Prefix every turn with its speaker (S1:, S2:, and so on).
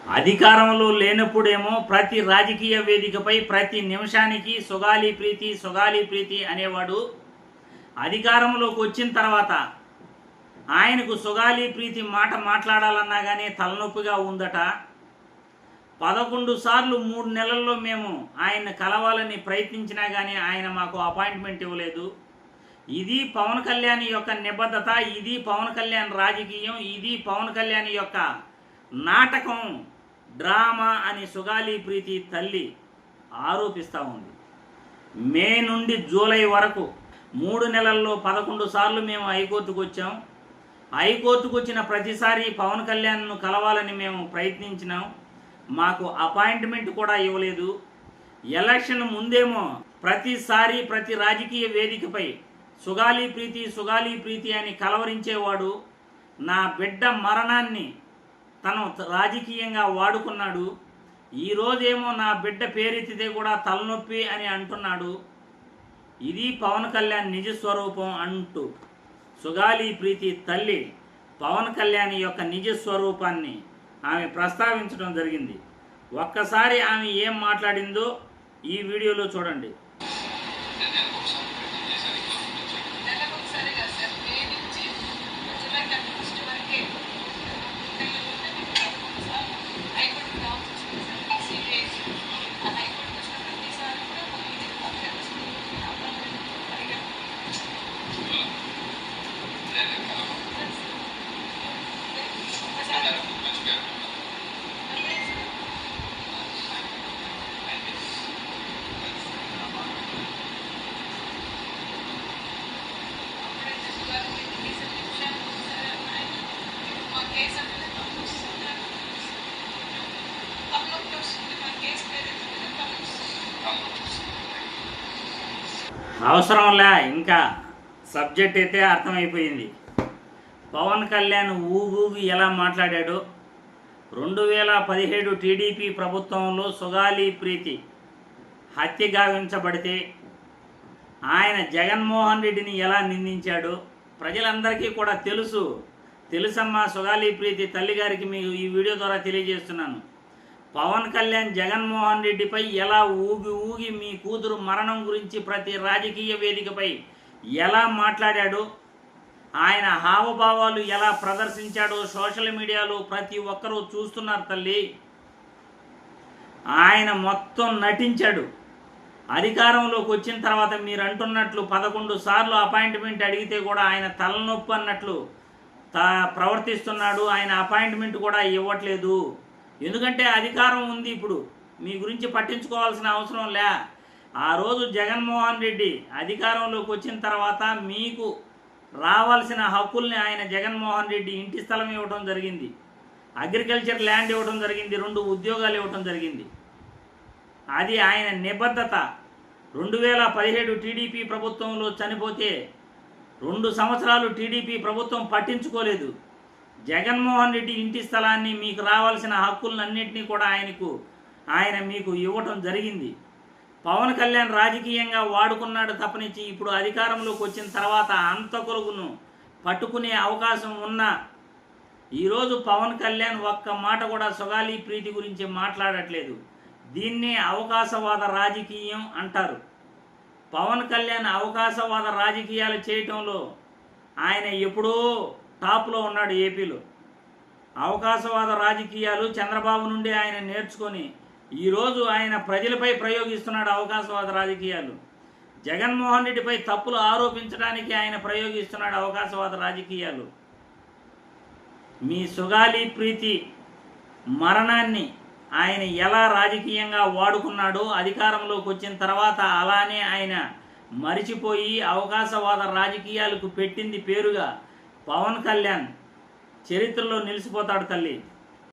S1: అధికారంలో లేనప్పుడేమో ప్రతి రాజకీయ వేదికపై ప్రతి నిమిషానికి సుగాలి ప్రీతి అనేవాడు. అధికారంలోకి వచ్చిన తర్వాత ఆయనకు సుగాలి ప్రీతి మాట మాట్లాడాలన్నా కానీ తలనొప్పిగా ఉందట. 11 సార్లు 3 నెలల్లో మేము ఆయన కలవాలని ప్రయత్నించినా కానీ ఆయన మాకు అపాయింట్మెంట్ ఇవ్వలేదు. ఇది పవన్ కళ్యాణ్ యొక్క నిబద్ధత, ఇది పవన్ కళ్యాణ్ రాజకీయం, ఇది పవన్ కళ్యాణ్ యొక్క నాటకం, డ్రామా అని సుగాలి ప్రీతి తల్లి ఆరోపిస్తూ ఉంది. మే నుండి జూలై వరకు 3 నెలల్లో 11 సార్లు మేము హైకోర్టుకు వచ్చాం. హైకోర్టుకు వచ్చిన ప్రతిసారి పవన్ కళ్యాణ్ను కలవాలని మేము ప్రయత్నించినాం. మాకు అపాయింట్మెంట్ కూడా ఇవ్వలేదు. ఎలక్షన్ ముందేమో ప్రతిసారి ప్రతి రాజకీయ వేదికపై సుగాలి ప్రీతి అని కలవరించేవాడు. నా బిడ్డ మరణాన్ని తను రాజకీయంగా వాడుకున్నాడు. ఈరోజేమో నా బిడ్డ పేరెత్తితే కూడా తలనొప్పి అని అంటున్నాడు. ఇది పవన్ కళ్యాణ్ నిజస్వరూపం అంటూ సుగాలి ప్రీతి తల్లి పవన్ కళ్యాణ్ యొక్క నిజస్వరూపాన్ని ఆమె ప్రస్తావించడం జరిగింది. ఒక్కసారి ఆమె ఏం మాట్లాడిందో ఈ వీడియోలో చూడండి. అవసరంలే, ఇంకా సబ్జెక్ట్ అయితే అర్థమైపోయింది. పవన్ కళ్యాణ్ ఊగూగి ఎలా మాట్లాడాడో. 2017 టీడీపీ ప్రభుత్వంలో సుగాలి ప్రీతి హత్య గావించబడితే ఆయన జగన్మోహన్ రెడ్డిని ఎలా నిందించాడో ప్రజలందరికీ కూడా తెలుసమ్మా. సుగాలి ప్రీతి తల్లిగారికి మీకు ఈ వీడియో ద్వారా తెలియజేస్తున్నాను. పవన్ కళ్యాణ్ జగన్మోహన్ రెడ్డిపై ఎలా ఊగి మీ కూతురు మరణం గురించి ప్రతి రాజకీయ వేదికపై ఎలా మాట్లాడాడో, ఆయన హావభావాలు ఎలా ప్రదర్శించాడో సోషల్ మీడియాలో ప్రతి ఒక్కరూ చూస్తున్నారు తల్లి. ఆయన మొత్తం నటించాడు. అధికారంలోకి వచ్చిన తర్వాత మీరు అంటున్నట్లు 11 సార్లు అపాయింట్మెంట్ అడిగితే కూడా ఆయన తలనొప్పి అన్నట్లు ప్రవర్తిస్తున్నాడు. ఆయన అపాయింట్మెంట్ కూడా ఇవ్వట్లేదు. ఎందుకంటే అధికారం ఉంది. ఇప్పుడు మీ గురించి పట్టించుకోవాల్సిన అవసరం లే. ఆ రోజు జగన్మోహన్ రెడ్డి అధికారంలోకి వచ్చిన తర్వాత మీకు రావాల్సిన హక్కుల్ని ఆయన జగన్మోహన్ రెడ్డి ఇంటి స్థలం ఇవ్వడం జరిగింది, అగ్రికల్చర్ ల్యాండ్ ఇవ్వడం జరిగింది, 2 ఉద్యోగాలు ఇవ్వడం జరిగింది. అది ఆయన నిబద్ధత. 2017 టీడీపీ ప్రభుత్వంలో చనిపోతే 2 సంవత్సరాలు టీడీపీ ప్రభుత్వం పట్టించుకోలేదు. జగన్మోహన్ రెడ్డి ఇంటి స్థలాన్ని, మీకు రావాల్సిన హక్కులన్నింటినీ కూడా ఆయన మీకు ఇవ్వటం జరిగింది. పవన్ కళ్యాణ్ రాజకీయంగా వాడుకున్నాడు తప్పనిచ్చి ఇప్పుడు అధికారంలోకి వచ్చిన తర్వాత అంతకులను పట్టుకునే అవకాశం ఉన్నా ఈరోజు పవన్ కళ్యాణ్ ఒక్క మాట కూడా సుగాలి ప్రీతి గురించి మాట్లాడట్లేదు. దీన్నే అవకాశవాద రాజకీయం అంటారు. పవన్ కళ్యాణ్ అవకాశవాద రాజకీయాలు చేయటంలో ఆయన ఎప్పుడో టాప్లో ఉన్నాడు. ఏపీలో అవకాశవాద రాజకీయాలు చంద్రబాబు నుండి ఆయన నేర్చుకొని ఈరోజు ఆయన ప్రజలపై ప్రయోగిస్తున్నాడు అవకాశవాద రాజకీయాలు. జగన్మోహన్ రెడ్డిపై తప్పులు ఆరోపించడానికి ఆయన ప్రయోగిస్తున్నాడు అవకాశవాద రాజకీయాలు. మీ సుగాలి ప్రీతి మరణాన్ని ఆయన ఎలా రాజకీయంగా వాడుకున్నాడో అధికారంలోకి వచ్చిన తర్వాత అలానే ఆయన మరిచిపోయి అవకాశవాద రాజకీయాలకు పెట్టింది పేరుగా పవన్ కళ్యాణ్ చరిత్రలో నిలిచిపోతాడు తల్లి.